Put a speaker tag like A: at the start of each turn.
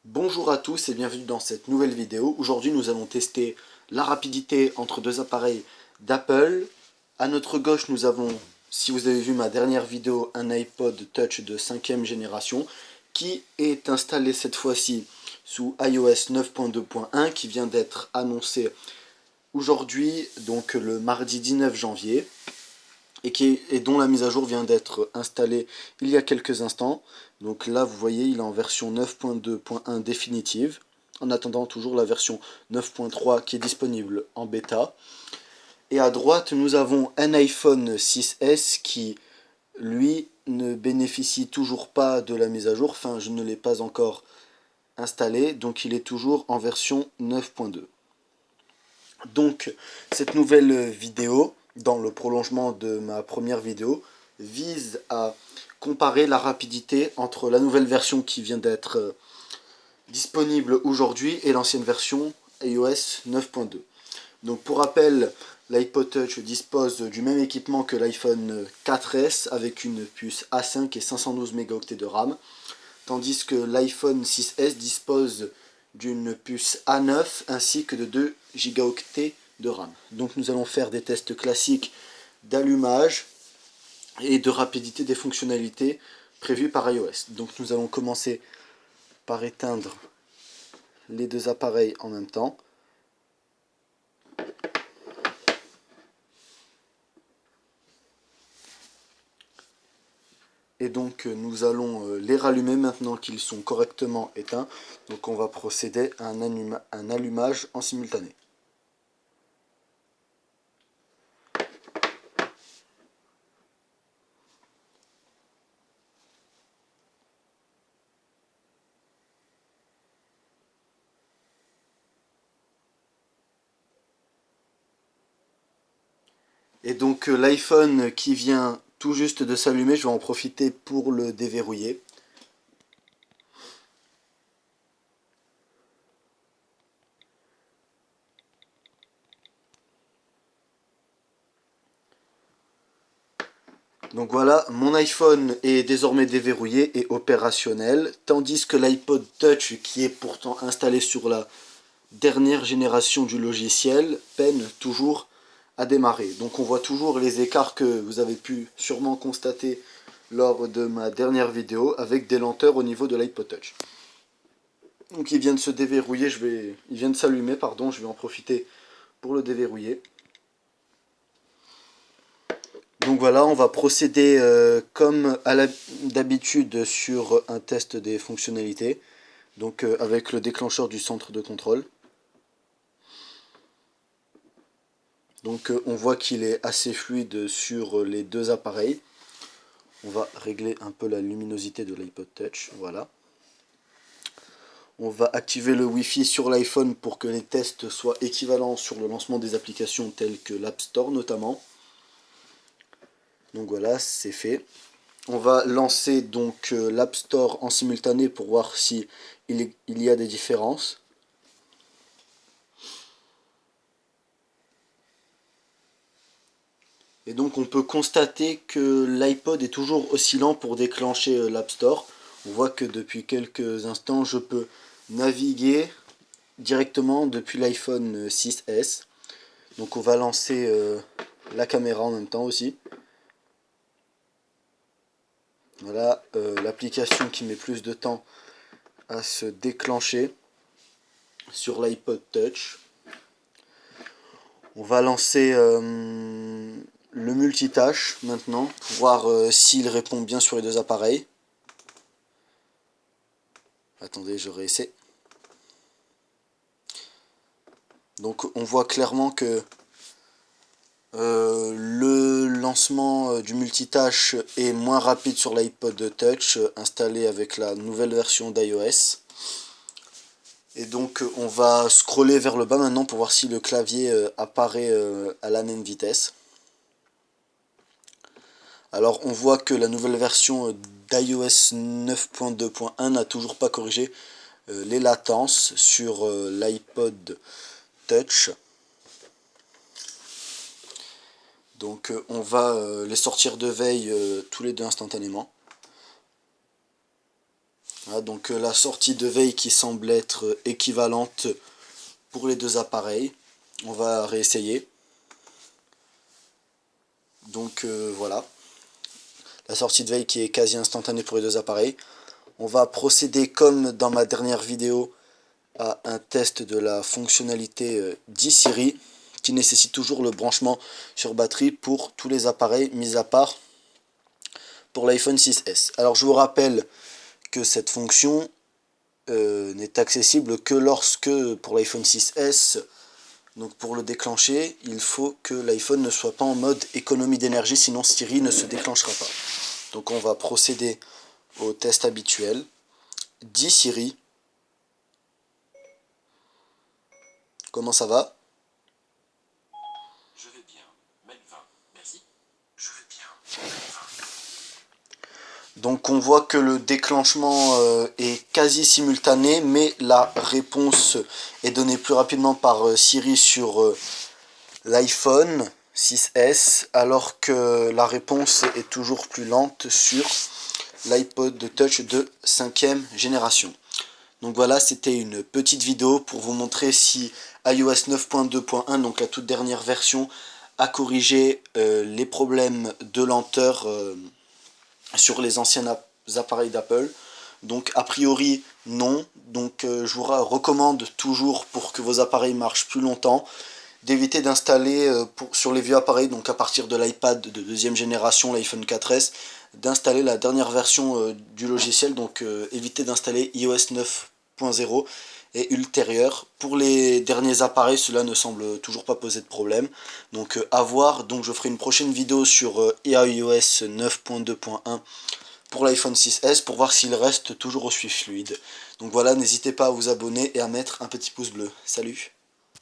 A: Bonjour à tous et bienvenue dans cette nouvelle vidéo. Aujourd'hui nous allons tester la rapidité entre deux appareils d'Apple. À notre gauche nous avons, si vous avez vu ma dernière vidéo, un iPod Touch de 5e génération qui est installé cette fois-ci sous iOS 9.2.1 qui vient d'être annoncé aujourd'hui, donc le mardi 19 janvier. Et dont la mise à jour vient d'être installée il y a quelques instants. Donc là, vous voyez, il est en version 9.2.1 définitive, en attendant toujours la version 9.3 qui est disponible en bêta. Et à droite, nous avons un iPhone 6S qui, lui, ne bénéficie toujours pas de la mise à jour. Enfin, je ne l'ai pas encore installé, donc il est toujours en version 9.2. Donc, cette nouvelle vidéo, dans le prolongement de ma première vidéo, vise à comparer la rapidité entre la nouvelle version qui vient d'être disponible aujourd'hui et l'ancienne version iOS 9.2. Donc pour rappel, l'iPod Touch dispose du même équipement que l'iPhone 4S avec une puce A5 et 512 mégaoctets de RAM, tandis que l'iPhone 6S dispose d'une puce A9 ainsi que de 2 gigaoctets de RAM. Donc nous allons faire des tests classiques d'allumage et de rapidité des fonctionnalités prévues par iOS. Donc nous allons commencer par éteindre les deux appareils en même temps. Et donc nous allons les rallumer maintenant qu'ils sont correctement éteints. Donc on va procéder à un allumage en simultané. Et donc l'iPhone qui vient tout juste de s'allumer, je vais en profiter pour le déverrouiller. Donc voilà, mon iPhone est désormais déverrouillé et opérationnel, tandis que l'iPod Touch, qui est pourtant installé sur la dernière génération du logiciel, peine toujours à démarrer. Donc on voit toujours les écarts que vous avez pu sûrement constater lors de ma dernière vidéo avec des lenteurs au niveau de l'iPod Touch. Donc il vient de se déverrouiller, il vient de s'allumer, pardon, je vais en profiter pour le déverrouiller. Donc voilà, on va procéder comme d'habitude sur un test des fonctionnalités, donc avec le déclencheur du centre de contrôle. Donc on voit qu'il est assez fluide sur les deux appareils. On va régler un peu la luminosité de l'iPod Touch, voilà. On va activer le Wi-Fi sur l'iPhone pour que les tests soient équivalents sur le lancement des applications telles que l'App Store notamment. Donc voilà, c'est fait. On va lancer donc l'App Store en simultané pour voir si il y a des différences. Et donc on peut constater que l'iPod est toujours aussi lent pour déclencher l'App Store. On voit que depuis quelques instants je peux naviguer directement depuis l'iPhone 6S. Donc on va lancer la caméra en même temps aussi. Voilà, l'application qui met plus de temps à se déclencher sur l'iPod Touch. On va lancer le multitâche maintenant pour voir s'il répond bien sur les deux appareils. Attendez, je réessaie. Donc on voit clairement que le lancement du multitâche est moins rapide sur l'iPod Touch installé avec la nouvelle version d'iOS. Et donc on va scroller vers le bas maintenant pour voir si le clavier apparaît à la même vitesse. Alors on voit que la nouvelle version d'iOS 9.2.1 n'a toujours pas corrigé les latences sur l'iPod Touch. Donc on va les sortir de veille tous les deux instantanément. Voilà, donc la sortie de veille qui semble être équivalente pour les deux appareils. On va réessayer. Donc voilà, la sortie de veille qui est quasi instantanée pour les deux appareils. On va procéder comme dans ma dernière vidéo à un test de la fonctionnalité d'eSiri qui nécessite toujours le branchement sur batterie pour tous les appareils, mis à part pour l'iPhone 6S. Alors je vous rappelle que cette fonction n'est accessible que lorsque, pour l'iPhone 6S, donc pour le déclencher, il faut que l'iPhone ne soit pas en mode économie d'énergie, sinon Siri ne se déclenchera pas. Donc on va procéder au test habituel. Dis Siri, comment ça va?
B: Je vais bien, Melvin, merci. Je vais bien, Melvin.
A: Donc on voit que le déclenchement est quasi simultané, mais la réponse est donnée plus rapidement par Siri sur l'iPhone 6S, alors que la réponse est toujours plus lente sur l'iPod Touch de 5e génération. Donc voilà, c'était une petite vidéo pour vous montrer si iOS 9.2.1, donc la toute dernière version, a corrigé les problèmes de lenteur sur les anciens appareils d'Apple. Donc a priori non, donc je vous recommande toujours, pour que vos appareils marchent plus longtemps, d'éviter d'installer sur les vieux appareils, donc à partir de l'iPad de deuxième génération, l'iPhone 4S, d'installer la dernière version du logiciel, donc éviter d'installer iOS 9.0 et ultérieur. Pour les derniers appareils, cela ne semble toujours pas poser de problème, donc à voir. Donc je ferai une prochaine vidéo sur iOS 9.2.1 pour l'iPhone 6S pour voir s'il reste toujours aussi fluide. Donc voilà, n'hésitez pas à vous abonner et à mettre un petit pouce bleu. Salut!